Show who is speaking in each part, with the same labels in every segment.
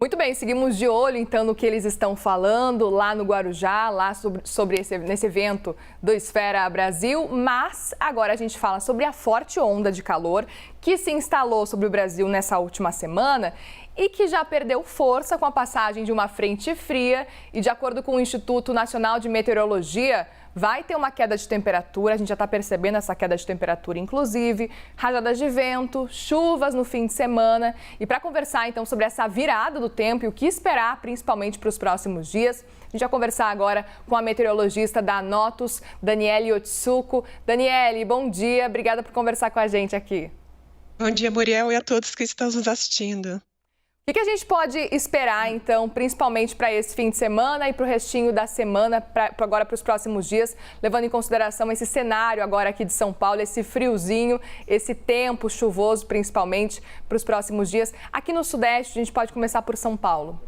Speaker 1: Muito bem, seguimos de olho então no que eles estão falando lá no Guarujá, lá nesse evento do Esfera Brasil, mas agora a gente fala sobre a forte onda de calor que se instalou sobre o Brasil nessa última semana e que já perdeu força com a passagem de uma frente fria e, de acordo com o Instituto Nacional de Meteorologia, vai ter uma queda de temperatura, a gente já está percebendo essa queda de temperatura, inclusive, rajadas de vento, chuvas no fim de semana. E para conversar então sobre essa virada do tempo e o que esperar, principalmente para os próximos dias, a gente vai conversar agora com a meteorologista da Notus, Daniele Otsuko. Daniele, bom dia, obrigada por conversar com a gente aqui.
Speaker 2: Bom dia, Muriel, e a todos que estão nos assistindo.
Speaker 1: O que a gente pode esperar, então, principalmente para esse fim de semana e para o restinho da semana, agora para os próximos dias, levando em consideração esse cenário agora aqui de São Paulo, esse friozinho, esse tempo chuvoso, principalmente para os próximos dias. Aqui no Sudeste, a gente pode começar por São Paulo.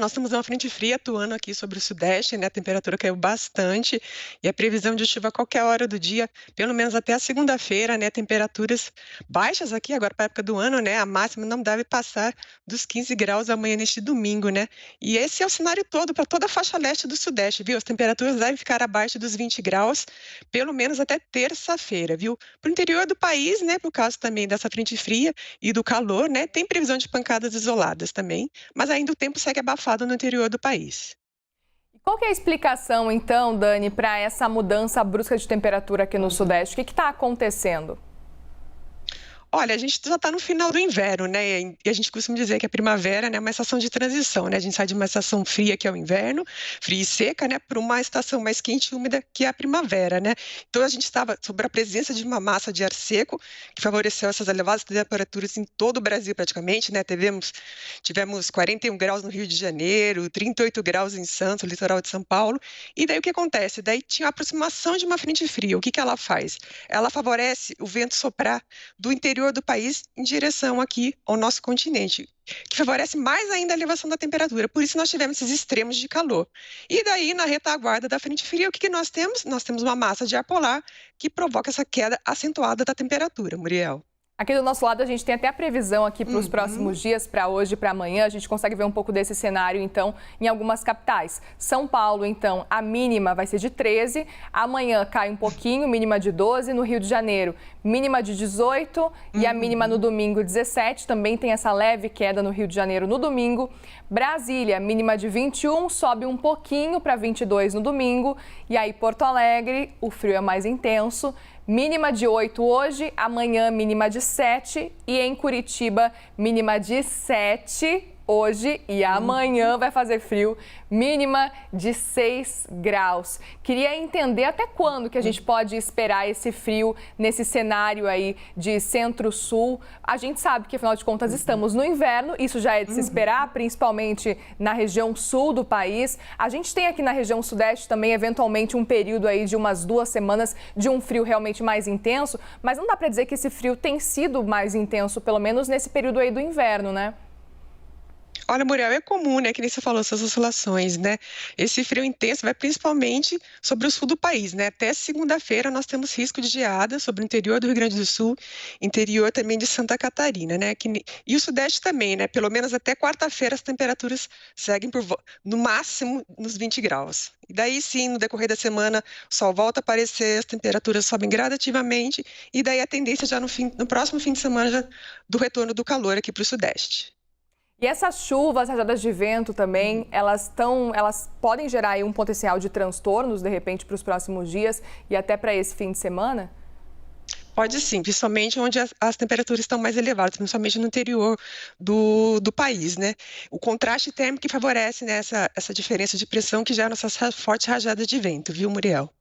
Speaker 2: Nós temos uma frente fria atuando aqui sobre o Sudeste, né? A temperatura caiu bastante e a previsão de chuva a qualquer hora do dia, pelo menos até a segunda-feira, né? Temperaturas baixas aqui agora para a época do ano, né? A máxima não deve passar dos 15 graus amanhã neste domingo, né? E esse é o cenário todo para toda a faixa leste do Sudeste, viu? As temperaturas devem ficar abaixo dos 20 graus, pelo menos até terça-feira, viu? Para o interior do país, né? Por causa também dessa frente fria e do calor, né? Tem previsão de pancadas isoladas também, mas ainda o tempo segue abafado no interior do país.
Speaker 1: Qual que é a explicação, então, Dani, para essa mudança brusca de temperatura aqui no Sudeste? O que está acontecendo?
Speaker 2: Olha, a gente já está no final do inverno, né? E a gente costuma dizer que a primavera, né, é uma estação de transição, né? A gente sai de uma estação fria, que é o inverno, fria e seca, né, para uma estação mais quente e úmida, que é a primavera, né? Então, a gente estava sob a presença de uma massa de ar seco, que favoreceu essas elevadas temperaturas em todo o Brasil, praticamente, né? Tivemos 41 graus no Rio de Janeiro, 38 graus em Santos, litoral de São Paulo. E daí, o que acontece? Daí tinha a aproximação de uma frente fria. O que ela faz? Ela favorece o vento soprar do interior do país em direção aqui ao nosso continente, que favorece mais ainda a elevação da temperatura. Por isso nós tivemos esses extremos de calor. E daí, na retaguarda da frente fria, o que nós temos? Nós temos uma massa de ar polar que provoca essa queda acentuada da temperatura, Muriel.
Speaker 1: Aqui do nosso lado, a gente tem até a previsão aqui para os próximos dias, para hoje e para amanhã. A gente consegue ver um pouco desse cenário, então, em algumas capitais. São Paulo, então, a mínima vai ser de 13. Amanhã cai um pouquinho, mínima de 12. No Rio de Janeiro, mínima de 18. E a mínima no domingo, 17. Também tem essa leve queda no Rio de Janeiro no domingo. Brasília, mínima de 21, sobe um pouquinho para 22 no domingo. E aí, Porto Alegre, o frio é mais intenso. Mínima de 8 hoje, amanhã mínima de 7 e em Curitiba mínima de 7 hoje e amanhã vai fazer frio, mínima de 6 graus. Queria entender até quando que a gente pode esperar esse frio nesse cenário aí de centro-sul. A gente sabe que, afinal de contas, estamos no inverno, isso já é de se esperar, principalmente na região sul do país. A gente tem aqui na região sudeste também, eventualmente, um período aí de umas 2 semanas de um frio realmente mais intenso, mas não dá para dizer que esse frio tem sido mais intenso, pelo menos nesse período aí do inverno, né?
Speaker 2: Olha, Muriel, é comum, né, que nem você falou, essas oscilações, né? Esse frio intenso vai principalmente sobre o sul do país, né? Até segunda-feira nós temos risco de geada sobre o interior do Rio Grande do Sul, interior também de Santa Catarina, né? E o sudeste também, né? Pelo menos até quarta-feira as temperaturas seguem no máximo nos 20 graus. E daí sim, no decorrer da semana, o sol volta a aparecer, as temperaturas sobem gradativamente, e daí a tendência já no próximo fim de semana já do retorno do calor aqui para o sudeste.
Speaker 1: E essas chuvas, rajadas de vento também, elas podem gerar aí um potencial de transtornos, de repente, para os próximos dias e até para esse fim de semana?
Speaker 2: Pode sim, principalmente onde as temperaturas estão mais elevadas, principalmente no interior do país, né? O contraste térmico que favorece, né, essa diferença de pressão que gera essas fortes rajadas de vento, viu, Muriel?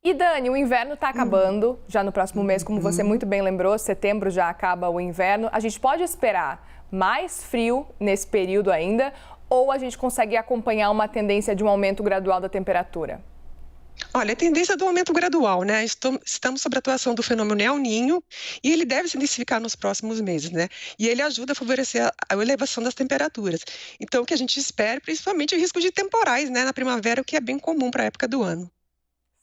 Speaker 1: E Dani, o inverno está acabando já no próximo mês, como você muito bem lembrou, setembro já acaba o inverno. A gente pode esperar mais frio nesse período ainda ou a gente consegue acompanhar uma tendência de um aumento gradual da temperatura?
Speaker 2: Olha, a tendência é do aumento gradual, né? Estamos sob a atuação do fenômeno El Niño e ele deve se intensificar nos próximos meses, né? E ele ajuda a favorecer a elevação das temperaturas. Então, o que a gente espera, principalmente o risco de temporais, né, na primavera, o que é bem comum para a época do ano.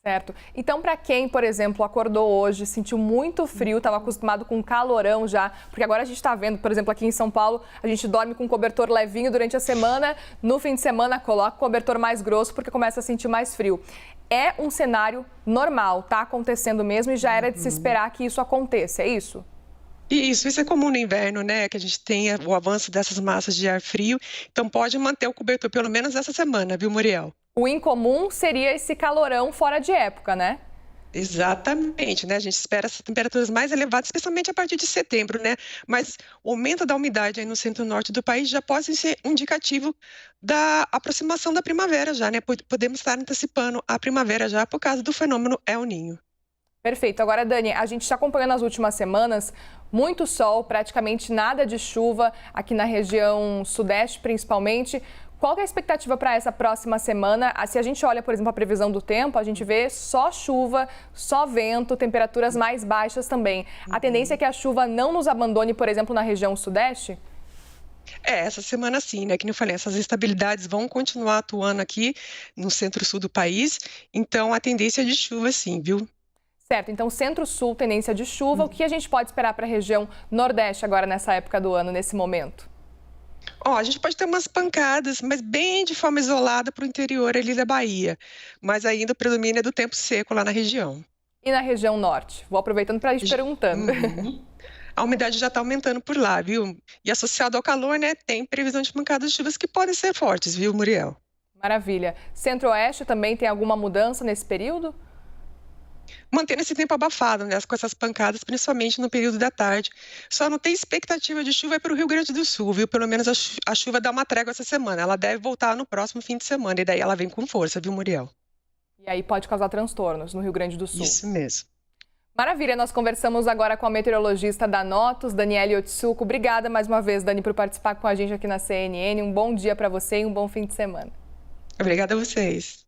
Speaker 1: Certo. Então, para quem, por exemplo, acordou hoje, sentiu muito frio, estava acostumado com calorão já, porque agora a gente está vendo, por exemplo, aqui em São Paulo, a gente dorme com cobertor levinho durante a semana, no fim de semana coloca o cobertor mais grosso porque começa a sentir mais frio. É um cenário normal, está acontecendo mesmo e já era de se esperar que isso aconteça, é isso?
Speaker 2: Isso é comum no inverno, né? Que a gente tenha o avanço dessas massas de ar frio. Então, pode manter o cobertor pelo menos essa semana, viu, Muriel?
Speaker 1: O incomum seria esse calorão fora de época, né?
Speaker 2: Exatamente, né? A gente espera essas temperaturas mais elevadas, especialmente a partir de setembro, né? Mas o aumento da umidade aí no centro-norte do país já pode ser um indicativo da aproximação da primavera já, né? Podemos estar antecipando a primavera já por causa do fenômeno El Niño.
Speaker 1: Perfeito. Agora, Dani, a gente está acompanhando as últimas semanas, muito sol, praticamente nada de chuva aqui na região sudeste, principalmente. Qual que é a expectativa para essa próxima semana? Se a gente olha, por exemplo, a previsão do tempo, a gente vê só chuva, só vento, temperaturas mais baixas também. A tendência é que a chuva não nos abandone, por exemplo, na região sudeste?
Speaker 2: Essa semana sim, né? Que nem eu falei, essas instabilidades vão continuar atuando aqui no centro-sul do país, então a tendência é de chuva sim, viu?
Speaker 1: Certo, então centro-sul, tendência de chuva. O que a gente pode esperar para a região nordeste agora nessa época do ano, nesse momento?
Speaker 2: Ó, a gente pode ter umas pancadas, mas bem de forma isolada para o interior ali da Bahia, mas ainda o predomínio é do tempo seco lá na região.
Speaker 1: E na região norte? Vou aproveitando para ir perguntando.
Speaker 2: Uhum. A umidade já está aumentando por lá, viu? E associado ao calor, né, tem previsão de pancadas de chuvas que podem ser fortes, viu, Muriel?
Speaker 1: Maravilha. Centro-oeste também tem alguma mudança nesse período?
Speaker 2: Mantendo esse tempo abafado, né, com essas pancadas, principalmente no período da tarde. Só não tem expectativa de chuva para o Rio Grande do Sul, viu? Pelo menos a chuva dá uma trégua essa semana. Ela deve voltar no próximo fim de semana, e daí ela vem com força, viu, Muriel?
Speaker 1: E aí pode causar transtornos no Rio Grande do Sul.
Speaker 2: Isso mesmo.
Speaker 1: Maravilha, nós conversamos agora com a meteorologista da Notus, Daniele Otsuko. Obrigada mais uma vez, Dani, por participar com a gente aqui na CNN. Um bom dia para você e um bom fim de semana.
Speaker 2: Obrigada a vocês.